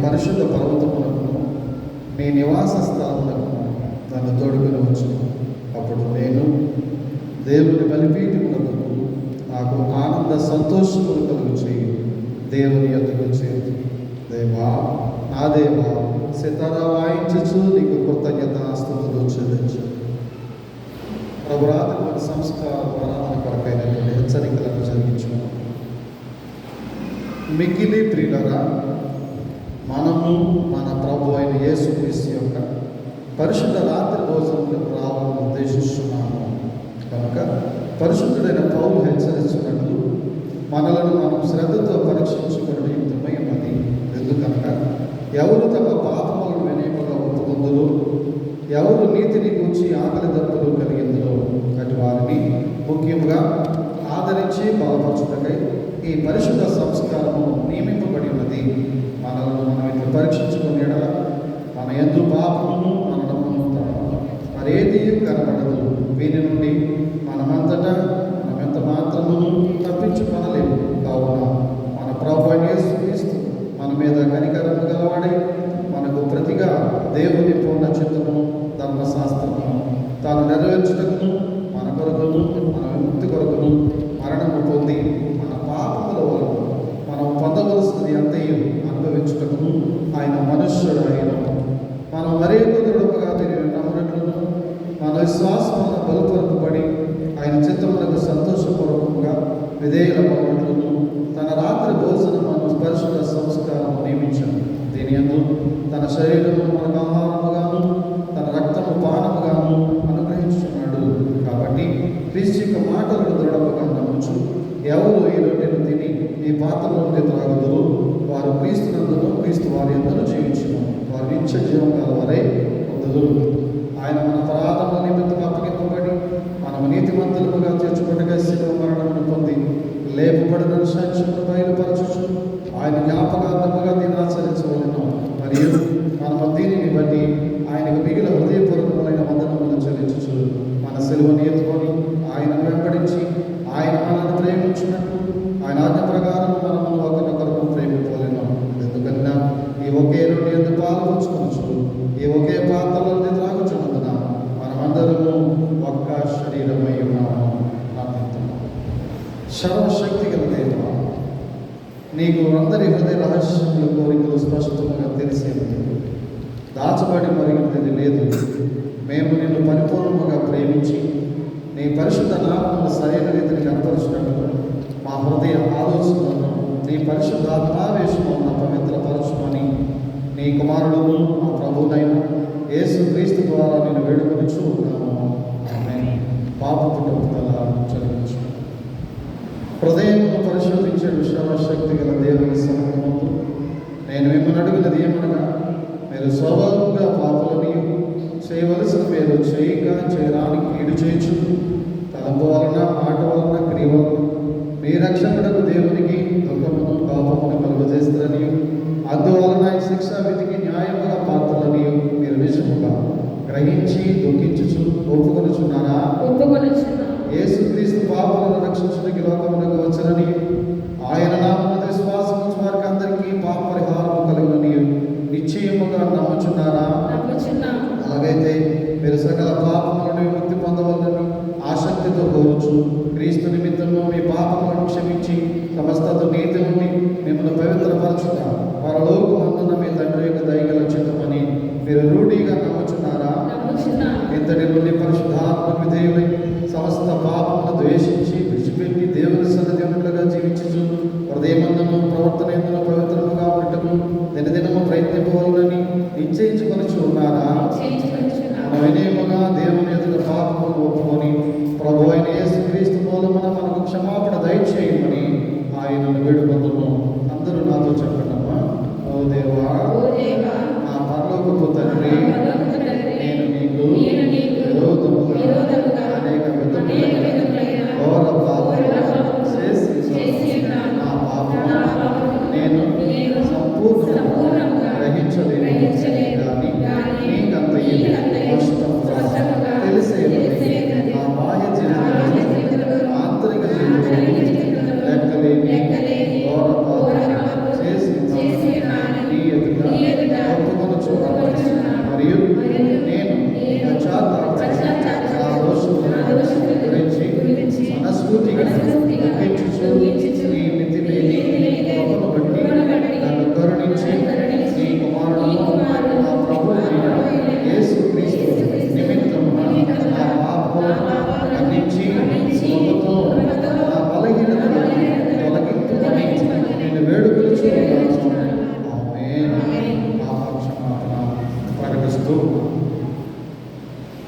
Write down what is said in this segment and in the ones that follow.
పరిశుద్ధ పర్వతములకు నీ నివాస స్థలములకు నన్ను తోడుకొని వచ్చు. అప్పుడు నేను దేవుని బలిపీఠములకు నాకు ఆనంద సంతోషములు కలుగు చేయి. దేవుని యొద్దకు చేరు. దేవా, నా దేవా, సితారా వాయించచ్చు నీకు కృతజ్ఞతాస్తుతులు చెల్లించు. ప్రభురాత్రి మన సంస్కార ఆరాధన కొరకైనటువంటి హెచ్చరికలను జరిగించుకున్నాం. మిక్కిలి ప్రియులరా, మనము మన ప్రభు అయిన యేసుక్రీస్తు యొక్క పరిశుద్ధ రాత్రి భోజనములకు రావాలని ఉద్దేశిస్తున్నాము కనుక పరిశుద్ధుడైన పౌలు హెచ్చరించినట్లు మనలను మనం శ్రద్ధతో పరీక్షించుకునే యుక్తమై ఉన్నది. ఎందుకనగా ఎవరు తమ పాపములను వినయముగా ఒప్పుకుందులో, ఎవరు నీతిని గూర్చి ఆకలి దప్పులు కలిగిందో అటు వారిని ముఖ్యంగా ఆదరించి బలపరచుటకై ఈ పరిశుద్ధ సంస్కారము నియమింపబడి ఉన్నది. మనలను మనం ఇట్లా పరీక్షించుకుని ఎడల మన యందు పాపమును మనము మరేది కనబడదు. వీరి నుండి మనమంతటా మనమెంత మాత్రమును తప్పించుకొనలేము. కావున మన ప్రభు అయిన యేసుక్రీస్తు మన మీద కనికరము గలవాడై మనకు ప్రతిగా దేవుని పూర్ణ చిత్తమును ధర్మశాస్త్రమును తాను నెరవేర్చుటకును మన కొరకును మన విముక్తి కొరకును మరణము పొంది మన పాపముల వరకు మనం పొందవలసినది అంతయు అనుభవించుటకును ఆయన మనుష్యుడు అయిన మనం మరీ దృఢముగా తిరిగి నమ్మునట్లును మన విశ్వాసములను బలపరపబడి ఆయన చిత్తములకు సంతోషపూర్వకంగా విధేయులమవునట్లును తన రాత్రి భోజనమును పరిశుద్ధ సంస్కారము నియమించాను. దీని యందు తన శరీరము మనకు ఆహారముగాను తన రక్తము పానముగాను అనుగ్రహించున్నాడు. కాబట్టి క్రీస్తు యొక్క మాటలను దృఢముగా నమ్ముచు ఎవరు ఈ రొట్టెను తిని ఈ పాత్రలో నుండి త్రాగుదురు వారు క్రీస్తునందును క్రీస్తు వారి యందును జీవించును. వారు నిత్య జీవం గలవారై పొందుదురు. ఆయన మన అపరాధముల నిమిత్తం అప్పగింపబడి మనము నీతిమంతులుగా తీర్చుకొనగా శిలువ మరణమును పొంది లేపబడిన సాక్ష్యమును బయలుపరచుచు ఆయన జ్ఞాపకార్థముగా దీన్ని ఆచరించవలెను. మరియు మనము దీనిని బట్టి ఆయనకు మిగిలిన హృదయపూర్వకమైన వందనములు చెల్లించుచు మన శిలువను ఎత్తుకొని ఆయనను వెంబడించి ఆయన మనల్ని ప్రేమించినట్టు ఆయన ఆజ్ఞ ప్రకారం మనము ఒకరినొకరు ప్రేమించవలెను. ఎందుకన్నా ఈ ఒకే రొట్టె యందు పాల్పంచుకొనచ్చు, ఈ ఒకే పాత్రలో త్రాగుచున్నందున మనమందరము ఒక్క శరీరమై ఉన్నాము. సర్వశక్తి గల దేవా, నీకు అందరి హృదయ రహస్యముల కోరికలు స్పష్టంగా తెలిసేది, దాచబడి మరిగినది లేదు. మేము నిన్ను పరిపూర్ణముగా ప్రేమించి నీ పరిశుద్ధ నామమును సరైన రీతిని కనపరచినట్లు మా హృదయ ఆలోచనలను నీ పరిశుద్ధ ఆత్మావేశమును పవిత్రపరచుమని నీ కుమారుడును మా ప్రభువునైన యేసుక్రీస్తు ద్వారా నేను వేడుకొనుచు ఉన్నాము. ఆమేన్. పాపపు తప్పుదల చెల్లించు. హృదయమును పరిశోధించే సర్వశక్తి గల దేవుని సముఖమందు నేను మిమ్మల్ని అడుగున్నది ఏమనగా, మీరు స్వభావంగా పాపలని చేయవలసిన మీరు చేయక చేయడానికి ఈడు చేయొచ్చు తలంపు వలన రక్షకుడకు దేవునికి దుఃఖమును పాపమును కలుగజేస్తారని, అందువలన ఈ శిక్షా విధికి న్యాయముగా పాత్రలని మీరు నిజముగా గ్రహించి దుఃఖించుచు ఒప్పుకొనుచున్నారా? యేసుక్రీస్తు పాపలను రక్షించుటకు లోకమునకు వచ్చనని, ఆయన నామమున విశ్వాసం ఉంచు వారికి అందరికీ పాప పరిహారము కలుగునని నిశ్చయముగా నమ్ముచున్నారా? అలాగైతే మీరు సకల పాపములను విముక్తి పొందవలని ఆసక్తితో కోరుచు, క్రీస్తు నిమిత్తము మీ పాపములను క్షమించి సమస్త దుర్నీతి నుండి మిమ్మల్ని పవిత్రపరచుట పరలోకమందున మీ తండ్రి యొక్క దయగల చిత్తమని మీరు రూఢిగా నమ్ముచున్నారా? ఇంతటి నుండి పరిశుద్ధాత్మ విధేయులై సమస్త పాపములను ద్వేషించి విడిచిపెట్టి దేవుని సన్నిధిగా జీవించుచు హృదయమందును ప్రవర్తన ఎందును పవిత్రముగా ఉండటము దినదినము ప్రయత్నింపవాలని నిశ్చయించుకొనుచు ఉన్నారా? వినయముగా దేవుని ఎదుట పాపమును ఒప్పుకొని ప్రభు అయిన యేసుక్రీస్తు మూలమున మనకు క్షమాపణ దయచేయమని ఆయనను వేడుకొందుము. అందరూ నాతో చెప్పండమ్మా. ఓ దేవా, నా పరలోకపు తండ్రి, నేను నీకు విరోధముగా అనేక విధములైన ఘోర పాపములు చేసి నా పాపము నేను సంపూర్ణంగా గ్రహించలేను కానీ నీకంతయు స్పష్టముగా తెలిసేది నా బాహ్య జీవితంలో ఆంతరిక జీవితంలో లెక్కలేని ఘోర పాపములు చేసి నీ ఎదుట ఒప్పుకొనుచున్నాను. మరియు నేను నా దోషముల గురించి మనస్ఫూర్తిగా దుఃఖించుచు నీ మితిలేని కృపను బట్టి నన్ను కరుణించి నీ కుమారుడును నా ప్రభువైన యేసుక్రీస్తు నిమిత్తమున నా పాపములను మన్నించి కృపతో నా బలహీనతలను తొలగింపుమని నేను వేడుకొనుచున్నాను. ఆమేన్. పాపక్షమాపణ ప్రకటిస్తూ,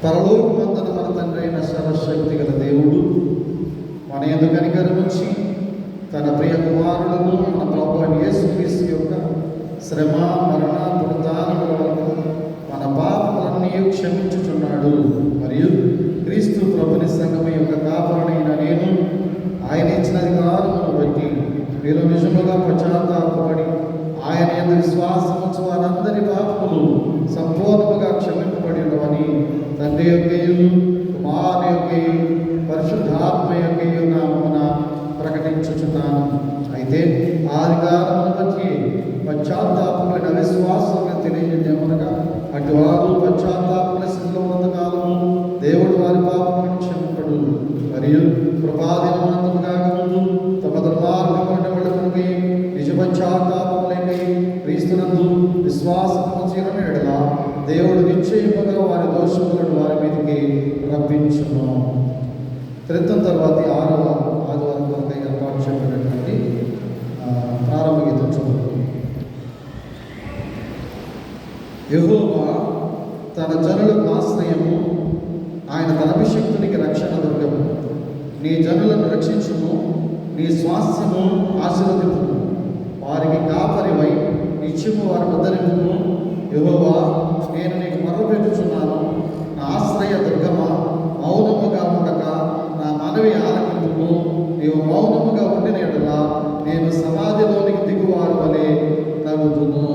పరలోకమందున మన తండ్రి అయిన సర్వశక్తి గల దేవుడు మన యందు కనికరముంచి తన ప్రియ కుమారులను మన ప్రభువైన యేసుక్రీస్తు యొక్క శ్రమ మరణ పునరుత్థానముల వరకు మన పాపములన్నీ క్షమించుచున్నాడు. మరియు క్రీస్తు ప్రభుని సంఘము యొక్క కాపరుడైన నేను ఆయన ఇచ్చిన అధికారమును బట్టి మీరు నిజముగా పశ్చాత్తాపపడి ఆయన యందు విశ్వాసం ఉంచు వారందరి పాపములు సంపూర్ణముగా క్షమింపబడి ఉండవని తండ్రి యొక్కయు కుమారుని యొక్కయు పరిశుద్ధాత్మ యొక్కయు నామమున ప్రకటించుచున్నాను. అయితే ఆ అధికారమును బట్టి పశ్చాత్తాపమైన విశ్వాసంగా తెలియజేయమనగా అటువారు పశ్చాత్తాపన స్థితిలో ఉన్నంతకాలము దేవుడు వారి పాపములను క్షమింపడు. మరియు కృపాదినమంతము కాకముందు తమ దుర్మార్గములను విడుదలకి నిజ పశ్చాత్తాపములైన క్రీస్తునందు విశ్వాసము ఉంచిన ఎడల దేవుడు నిశ్చయముగా వారి దోషములను వారి మీదకి రప్పించును. త్రిత్వం తర్వాత 6వ ఆదివారం కొరకు ఏర్పాటు చేయబడినటువంటి ప్రారంభ గీతం చదువుతుంది. యెహోవా తన జనులకు ఆశ్రయము, ఆయన తన అభిషిక్తునికి రక్షణ దుర్గము. నీ జనులను రక్షించుము, నీ స్వాస్థ్యము ఆశీర్వదింపుము. వారికి కాపరివై నిత్యము వారి ఉద్ధరింపుము. యెహోవా, నేను నీకు మొర్రపెట్టుచున్నాను. నా ఆశ్రయ దుర్గమా, మౌనముగా ఉండక నా మనవి ఆలకింపుము. నీవు మౌనముగా ఉండిన ఎడల నేను సమాధిలోనికి దిగువారు వలె తగుదును.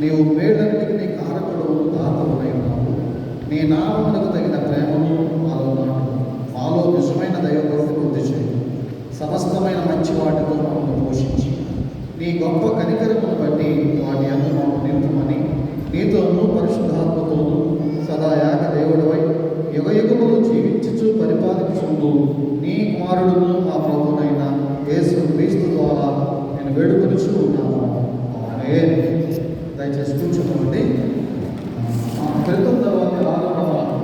నీవు మేళ్ళన్నిటికీ కారకుడు దాతవునై ఉన్నావు. నీ నామమునకు తగిన ప్రేమను మాలో నాటు. మాలో నిజమైన దైవభక్తిని వృద్ధి చేయి. సమస్తమైన మంచి వాటితో మమ్మల్ని పోషించి నీ గొప్ప కనికరమును బట్టి వాటి అందు మమ్మల్ని నిలుపుమని నీతోనూ పరిశుద్ధాత్మతోనూ సదా యాగ దేవుడవై యుగయుగములు జీవించుచు పరిపాలించుండు నీ కుమారుడును మా ప్రభునైన యేసు క్రీస్తు ద్వారా నేను వేడుకొనుచు ఉన్నాను. ఆమేన్. దయచేసి కూర్చోండి. క్రితం తర్వాత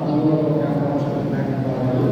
6వ జ్ఞాపకాలు